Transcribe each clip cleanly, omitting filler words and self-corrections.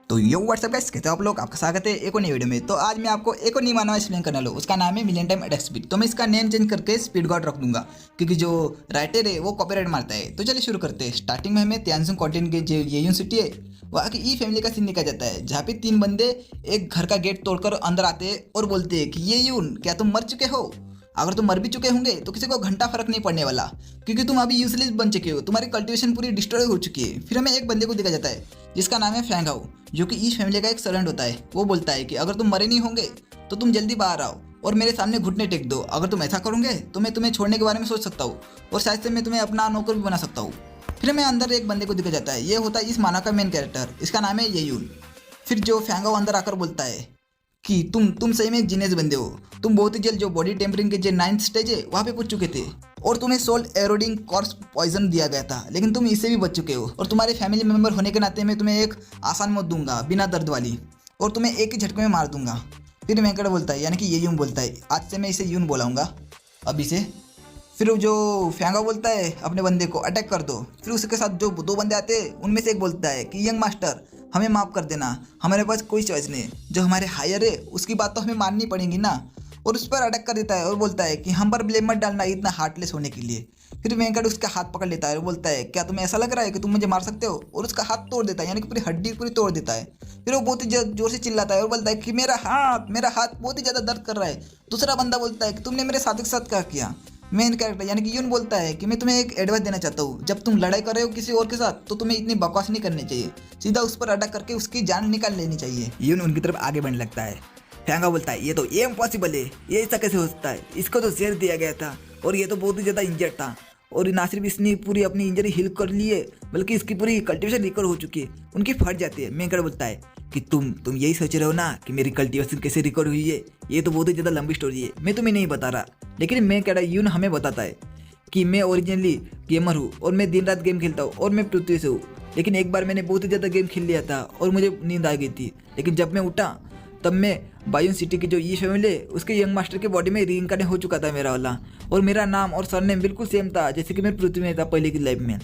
तो यो WhatsApp guys, कैसे हो आप लोग। आपका स्वागत है एक और नई वीडियो में। तो आज मैं आपको एक और नई मानवा एक्सप्लेन करने वाला हूँ। उसका नाम है मिलियन टाइम अटैक स्पीड। तो मैं इसका नेम चेंज करके स्पीड गॉड रख दूंगा क्योंकि जो राइटर है वो कॉपीराइट मारता है। तो चलिए शुरू करते हैं। स्टार्टिंग में हमें त्यानसुंग कॉन्टिनेंट के जो येयून सिटी है वहाँ की ई फैमिली का सीन दिखाया जाता है, जहाँ पे 3 बंदे एक घर का गेट तोड़कर अंदर आते हैं और बोलते हैं कि येयून क्या तुम मर चुके हो। अगर तुम मर भी चुके होंगे तो किसी को घंटा फर्क नहीं पड़ने वाला क्योंकि तुम अभी यूजलेस बन चुके हो, तुम्हारी कल्टीवेशन पूरी डिस्ट्रॉय हो चुकी है। फिर हमें एक बंदे को दिखाया जाता है जिसका नाम है फैंगाओ, जो कि ईश फैमिली का एक सर्वेंट होता है। वो बोलता है कि अगर तुम मरे नहीं होंगे तो तुम जल्दी बाहर आओ और मेरे सामने घुटने टेक दो। अगर तुम ऐसा करोगे तो मैं तुम्हें छोड़ने के बारे में सोच सकता हूँ और शायद से मैं तुम्हें अपना नौकर भी बना सकता हूँ। फिर हमें अंदर एक बंदे को दिखाया जाता है। ये होता है इस माना का मेन कैरेक्टर, इसका नाम है येयून। फिर जो फैंगाओ अंदर आकर बोलता है कि तुम सही में जीनियस बंदे हो। तुम बहुत ही जल्द जो बॉडी टेम्परिंग के जो 9th स्टेज है वहाँ पे पहुंच चुके थे और तुम्हें सोल एरोडिंग कॉर्स पॉइजन दिया गया था, लेकिन तुम इससे भी बच चुके हो। और तुम्हारे फैमिली मेंबर होने के नाते मैं तुम्हें एक आसान मौत दूंगा बिना दर्द वाली, और तुम्हें एक ही झटके में मार दूंगा। फिर मैंकड़ बोलता है, यानी कि ये यून बोलता है, आज से मैं इसे यून बोलाऊंगा अभी से। फिर जो फैंगा बोलता है अपने बंदे को अटैक कर दो। फिर उसके साथ जो 2 बंदे आते हैं उनमें से एक बोलता है कि यंग मास्टर हमें माफ़ कर देना, हमारे पास कोई चॉइस नहीं, जो हमारे हायर है उसकी बात तो हमें माननी पड़ेगी ना। और उस पर अटैक कर देता है और बोलता है कि हम पर ब्लेम मत डालना इतना हार्टलेस होने के लिए। फिर वेंकट उसका हाथ पकड़ लेता है और बोलता है क्या तुम्हें ऐसा लग रहा है कि तुम मुझे मार सकते हो, और उसका हाथ तोड़ देता है, यानी कि पूरी हड्डी पूरी तोड़ देता है। फिर वो बहुत ही जोर से चिल्लाता है और बोलता है कि मेरा हाथ बहुत ही ज़्यादा दर्द कर रहा है। दूसरा बंदा बोलता है कि तुमने मेरे साथ के साथ क्या किया। मेन कैरेक्टर यानी कि यून बोलता है कि मैं तुम्हें एक एडवाइस देना चाहता हूँ, जब तुम लड़ाई कर रहे हो किसी और के साथ तो तुम्हें इतनी बकवास नहीं करनी चाहिए, सीधा उस पर अटैक करके उसकी जान निकाल लेनी चाहिए। यून उनकी तरफ आगे बढ़ने लगता है। फैंगा बोलता है ये इम्पॉसिबल है, ये ऐसा कैसे हो सकता है, इसको तो जहर दिया गया था और ये तो बहुत ही ज़्यादा इंजर्ड था, और ना सिर्फ इसने पूरी अपनी इंजरी हील कर ली है बल्कि इसकी पूरी कल्टीवेशन रिकवर हो चुकी है, उनकी फट जाती है। मेंकड़ बोलता है कि तुम यही सोच रहे हो ना कि मेरी कल्टीवेशन कैसे रिकवर हुई है, ये तो बहुत ही ज़्यादा लंबी स्टोरी है, मैं तुम्हें नहीं बता रहा। लेकिन मैं कह रहा यून हमें बताता है कि मैं ओरिजिनली गेमर हूँ और मैं दिन रात गेम खेलता हूँ और मैं पृथ्वी से हूँ। लेकिन एक बार मैंने बहुत ही ज़्यादा गेम खेल लिया था और मुझे नींद आ गई थी, लेकिन जब मैं उठा तब मैं बायोन सिटी की जो ई फैमिली है उसके यंग मास्टर के बॉडी में रीइंकार्नेट हो चुका था मेरा वाला, और मेरा नाम और सरनेम बिल्कुल सेम था जैसे कि मैं पृथ्वी में था पहले की लाइफ में।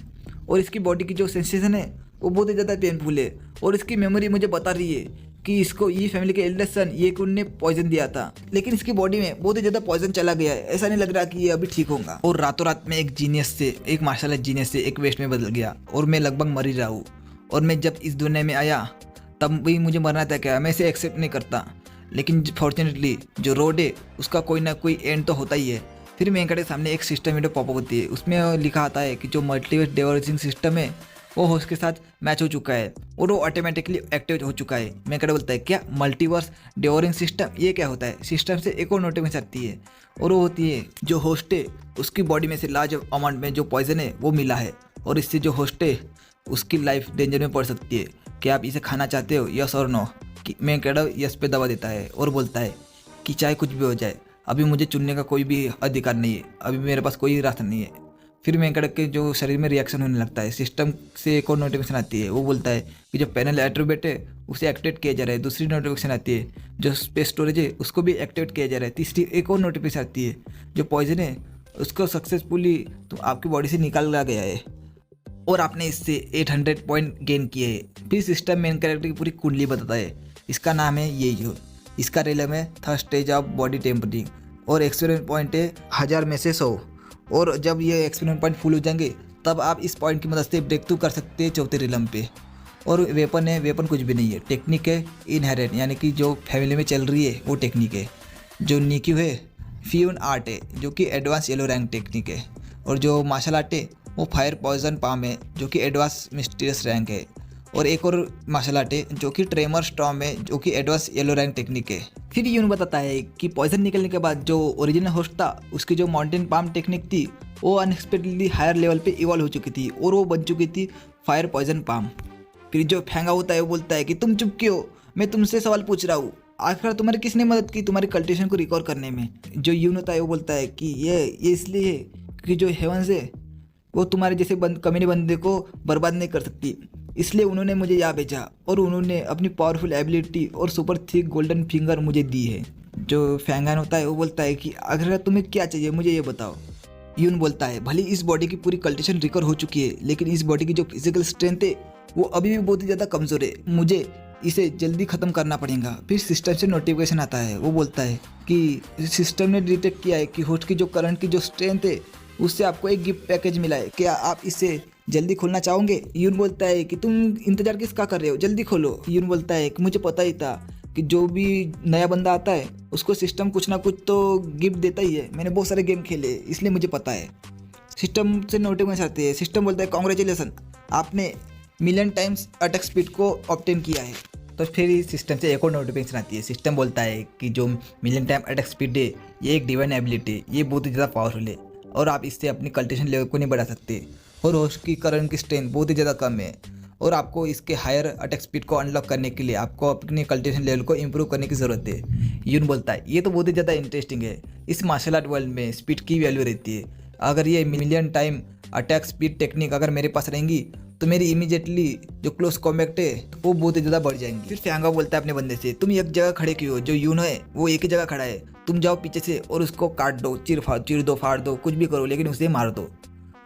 और इसकी बॉडी की जो सेंसेशन है वो बहुत ही ज़्यादा पेनफुल है, और इसकी मेमोरी मुझे बता रही है कि इसको ई फैमिली के एल्डेस्ट सन ये कुन ने पॉइजन दिया था, लेकिन इसकी बॉडी में बहुत ही ज़्यादा पॉइजन चला गया है, ऐसा नहीं लग रहा कि ये अभी ठीक होगा। और रातों रात में एक जीनियस से, एक मार्शल आर्ट जीनियस से एक वेस्ट में बदल गया और मैं लगभग मर ही रहा हूँ। और मैं जब इस दुनिया में आया तब भी मुझे मरना था क्या, मैं इसे एक्सेप्ट नहीं करता, लेकिन फॉर्चुनेटली जो रोड है उसका कोई ना कोई एंड तो होता ही है। फिर मेंकड़ के सामने एक सिस्टम विंडो पॉपअप होती है, उसमें लिखा आता है कि जो मल्टीवर्स डिवोर्सिंग सिस्टम है वो होस्ट के साथ मैच हो चुका है और वो ऑटोमेटिकली एक्टिवेट हो चुका है। मेंकड़ बोलता है क्या मल्टीवर्स डिवोरिंग सिस्टम, ये क्या होता है। सिस्टम से एक और नोटिफिकेशन आती है और वो होती है जो होस्ट है उसकी बॉडी में से लार्ज अमाउंट में जो पॉइजन है वो मिला है, और इससे जो होस्ट है उसकी लाइफ डेंजर में पड़ सकती है। क्या आप इसे खाना चाहते हो, यस और नो। कि मेंकड़ यस पे दबा देता है और बोलता है कि चाहे कुछ भी हो जाए अभी मुझे चुनने का कोई भी अधिकार नहीं है, अभी मेरे पास कोई रास्ता नहीं है। फिर मेंकड़ के जो शरीर में रिएक्शन होने लगता है। सिस्टम से एक और नोटिफिकेशन आती है, वो बोलता है कि जो पैनल एट्रीब्यूट है उसे एक्टिवेट किया जा रहा है। दूसरी नोटिफिकेशन आती है जो स्पेस स्टोरेज है उसको भी एक्टिवेट किया जा रहा है। तीसरी एक और नोटिफिकेशन आती है जो पॉइजन है उसको सक्सेसफुली तो आपकी बॉडी से निकाला गया है और आपने इससे 800 पॉइंट गेन किए हैं। फिर सिस्टम मेन कैरेक्टर की पूरी कुंडली बताता है, इसका नाम है ये यून, इसका रिलम है 3rd stage of body tempering, और एक्सपेरिमेंट पॉइंट है 1000 में से 100, और जब ये एक्सपेरिमेंट पॉइंट फुल हो जाएंगे तब आप इस पॉइंट की मदद से ब्रेक थ्रू कर सकते हैं 4थे रिलम पे। और वेपन है, वेपन कुछ भी नहीं है, टेक्निक है इनहेरेंट, यानी कि जो फैमिली में चल रही है वो टेक्निक है। जो निक्यू है फ्यून आर्ट है जो कि एडवांस येलो रैंक टेक्निक है, और जो मार्शल आर्ट है वो फायर पॉइजन पाम है जो कि एडवांस मिस्टीरियस रैंक है, और एक और मार्शल आर्ट है जो कि ट्रेमर स्टॉर्म है जो कि एडवांस येलो रैंक टेक्निक है। फिर यून बताता है कि पॉइजन निकलने के बाद जो ओरिजिनल होस्ट था उसकी जो माउंटेन पाम टेक्निक थी वो अनएक्सपेक्टेडली हायर लेवल पे इवॉल्व हो चुकी थी और वो बन चुकी थी फायर पॉइजन पाम। फिर जो फैंगा होता है वो बोलता है कि तुम चुप क्यों, मैं तुमसे सवाल पूछ रहा हूँ, आखिर तुम्हारी किसने मदद की तुम्हारी कल्टीवेशन को रिकवर करने में। जो यून होता है वो बोलता है कि ये इसलिए है क्योंकि जो हेवंस है वो तुम्हारे जैसे कमीने बंदे को बर्बाद नहीं कर सकती, इसलिए उन्होंने मुझे यहाँ भेजा और उन्होंने अपनी पावरफुल एबिलिटी और सुपर थिक गोल्डन फिंगर मुझे दी है। जो फैंगन होता है वो बोलता है कि अगर तुम्हें क्या चाहिए मुझे ये बताओ। यून बोलता है भले इस बॉडी की पूरी कल्टीवेशन रिकवर हो चुकी है लेकिन इस बॉडी की जो फिजिकल स्ट्रेंथ है वो अभी भी बहुत ही ज़्यादा कमज़ोर है, मुझे इसे जल्दी ख़त्म करना पड़ेगा। फिर सिस्टम से नोटिफिकेशन आता है, वो बोलता है कि सिस्टम ने डिटेक्ट किया है कि होस्ट की जो करंट की जो स्ट्रेंथ है उससे आपको एक गिफ्ट पैकेज मिला है, क्या आप इसे जल्दी खोलना चाहोगे। यून बोलता है कि तुम इंतजार किसका कर रहे हो, जल्दी खोलो। यून बोलता है कि मुझे पता ही था कि जो भी नया बंदा आता है उसको सिस्टम कुछ ना कुछ तो गिफ्ट देता ही है, मैंने बहुत सारे गेम खेले इसलिए मुझे पता है। सिस्टम से नोटिफिकेशन आती है, सिस्टम बोलता है कॉन्ग्रेचुलेसन, आपने मिलियन टाइम्स अटैक स्पीड को ऑब्टेन किया है। तो फिर सिस्टम से एक और नोटिफिकेशन आती है, सिस्टम बोलता है कि जो मिलियन टाइम अटैक स्पीड है ये एक डिवाइन एबिलिटी है, ये बहुत ही ज़्यादा पावरफुल है और आप इससे अपनी कल्टिवेशन लेवल को नहीं बढ़ा सकते और होस्ट की करंट की स्ट्रेंथ बहुत ही ज़्यादा कम है और आपको इसके हायर अटैक स्पीड को अनलॉक करने के लिए आपको अपनी कल्टिवेशन लेवल को इंप्रूव करने की ज़रूरत है। यून बोलता है ये तो बहुत ही ज़्यादा इंटरेस्टिंग है, इस मार्शल आर्ट वर्ल्ड में स्पीड की वैल्यू रहती है, अगर ये million time attack speed technique अगर मेरे पास रहेंगी तो मेरी इमीडिएटली जो क्लोज कॉम्बैक्ट है वो बहुत ही ज़्यादा बढ़ जाएंगी। फिर फ्यांगा बोलता है अपने बंदे से, तुम एक जगह खड़े क्यों हो, जो यून है वो एक ही जगह खड़ा है, तुम जाओ पीछे से और उसको काट दो, चीर दो, फाड़ दो, कुछ भी करो लेकिन उसे मार दो।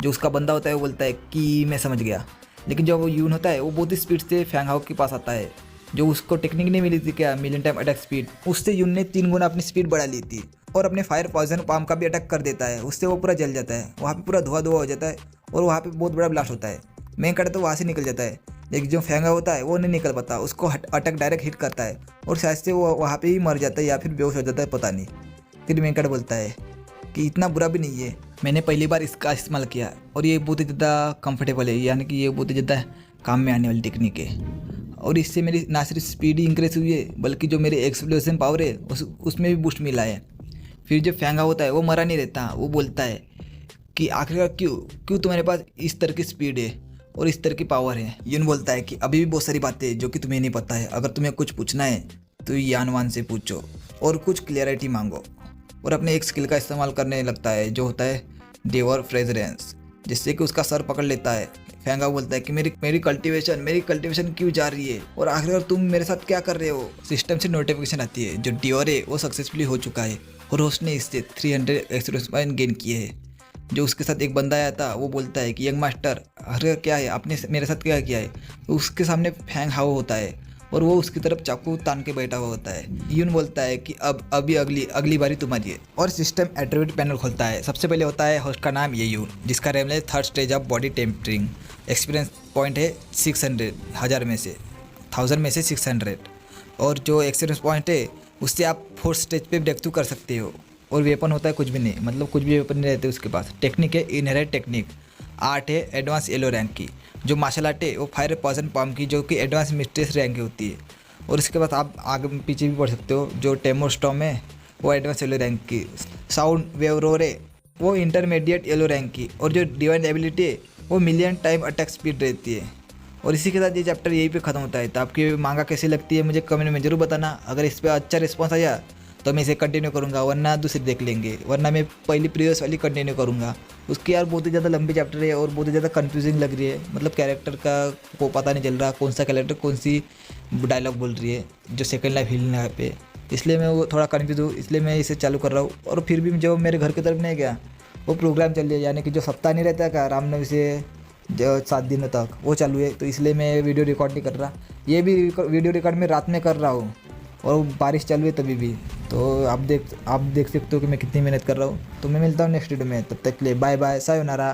जो उसका बंदा होता है वो बोलता है कि मैं समझ गया, लेकिन जो वो यून होता है वो बहुत ही स्पीड से फ्यांगा के पास आता है, जो उसको टेक्निक नहीं मिली थी क्या मिलियन टाइम अटैक स्पीड, उससे यून ने 3 गुना अपनी स्पीड बढ़ा ली थी और अपने फायर पॉइजन पाम का भी अटैक कर देता है, उससे वो पूरा जल जाता है, वहाँ पे पूरा धुआं हो जाता है और वहाँ पे बहुत बड़ा ब्लास्ट होता है। मैं कटा तो वहाँ से निकल जाता है, लेकिन जो फ्यांगा होता है वो नहीं निकल पाता, उसको अटैक डायरेक्ट हिट करता है और शायद से वो वहाँ पे ही मर जाता है या फिर बेहोश हो जाता है, पता नहीं। फिर मेंकट बोलता है कि इतना बुरा भी नहीं है, मैंने पहली बार इसका इस्तेमाल किया और ये बहुत ही ज़्यादा कंफर्टेबल है, यानी कि ये बहुत ही ज़्यादा काम में आने वाली टेक्निक है और इससे मेरी ना सिर्फ स्पीड ही इंक्रीज हुई है बल्कि जो मेरे एक्सप्लोजन पावर है उसमें भी बूस्ट मिला है। फिर जो फ्यांगा होता है वो मरा नहीं रहता, वो बोलता है कि आखिरकार क्यों तुम्हारे पास इस तरह की स्पीड है और इस तरह की पावर है। यून बोलता है कि अभी भी बहुत सारी बातें हैं जो कि तुम्हें नहीं पता है, अगर तुम्हें कुछ पूछना है तो यानवान से पूछो और कुछ क्लियरिटी मांगो, और अपने एक स्किल का इस्तेमाल करने लगता है जो होता है डेवर फ्रेजरेंस, जिससे कि उसका सर पकड़ लेता है। फ्यांगा बोलता है कि मेरी कल्टीवेशन क्यों जा रही है और आखिरकार तुम मेरे साथ क्या कर रहे हो। सिस्टम से नोटिफिकेशन आती है, जो डियोर है वो सक्सेसफुली हो चुका है और होस्ट ने इससे 300 एक्सपीरियंस पॉइंट गेन किए हैं। जो उसके साथ एक बंदा आया था वो बोलता है कि यंग मास्टर अरे क्या है, आपने मेरे साथ क्या किया है। तो उसके सामने फैंग हाओ होता है और वो उसकी तरफ चाकू तान के बैठा हुआ होता है। यून बोलता है कि अभी अगली बारी तुम्हारी है और सिस्टम एट्रीब्यूट पैनल खोलता है। सबसे पहले होता है होस्ट का नाम ये यून, जिसका रेम है 3rd stage of body tempering, experience point है 600, 1000 में से 600, और जो एक्सपीरियंस पॉइंट है उससे आप 4th स्टेज पे ब्रेक थ्रू कर सकते हो। और वेपन होता है कुछ भी नहीं, मतलब कुछ भी वेपन नहीं रहते उसके पास। टेक्निक है इनहेरेंट टेक्निक, आर्ट है एडवांस येलो रैंक की, जो मार्शल आर्ट है वो फायर पॉइजन पाम की जो कि एडवांस मिस्ट्रेस रैंक की होती है। और इसके बाद आप आगे पीछे भी पढ़ सकते हो, जो टेमो स्टॉम है वो एडवांस येलो रैंक की, साउंड वेव रोर है वो इंटरमीडिएट येलो रैंक की, और जो डिवाइन एबिलिटी है वो मिलियन टाइम अटैक स्पीड रहती है। और इसी के साथ ये चैप्टर यहीं पे ख़त्म होता है। तो आपकी मांगा कैसी लगती है मुझे कमेंट में ज़रूर बताना। अगर इस पर अच्छा रिस्पॉन्स आया तो मैं इसे कंटिन्यू करूँगा, वरना दूसरी देख लेंगे, वरना मैं पहली प्रीवियस वाली कंटिन्यू करूँगा। उसकी यार बहुत ही ज़्यादा लंबी चैप्टर है और बहुत ही ज़्यादा कंफ्यूजिंग लग रही है, मतलब कैरेक्टर का को पता नहीं चल रहा कौन सा कैरेक्टर कौन सी डायलॉग बोल रही है, जो सेकंड लाइफ हीलिंग है पे, इसलिए मैं वो थोड़ा कन्फ्यूज हूँ, इसलिए मैं इसे चालू कर रहा हूँ। और फिर भी जब मेरे घर की तरफ नहीं गया वो प्रोग्राम चल रहा है, यानी कि जो सप्ताह नहीं रहता क्या रामनवमी से जो 7 दिनों तक वो चालू है, तो इसलिए मैं वीडियो रिकॉर्ड नहीं कर रहा। ये भी वीडियो रिकॉर्ड मैं रात में कर रहा हूँ और बारिश चालू है तभी भी, तो आप देख सकते हो कि मैं कितनी मेहनत कर रहा हूँ। तो मैं मिलता हूँ नेक्स्ट वीडियो में, तब तक के लिए बाय बाय, सायोनारा।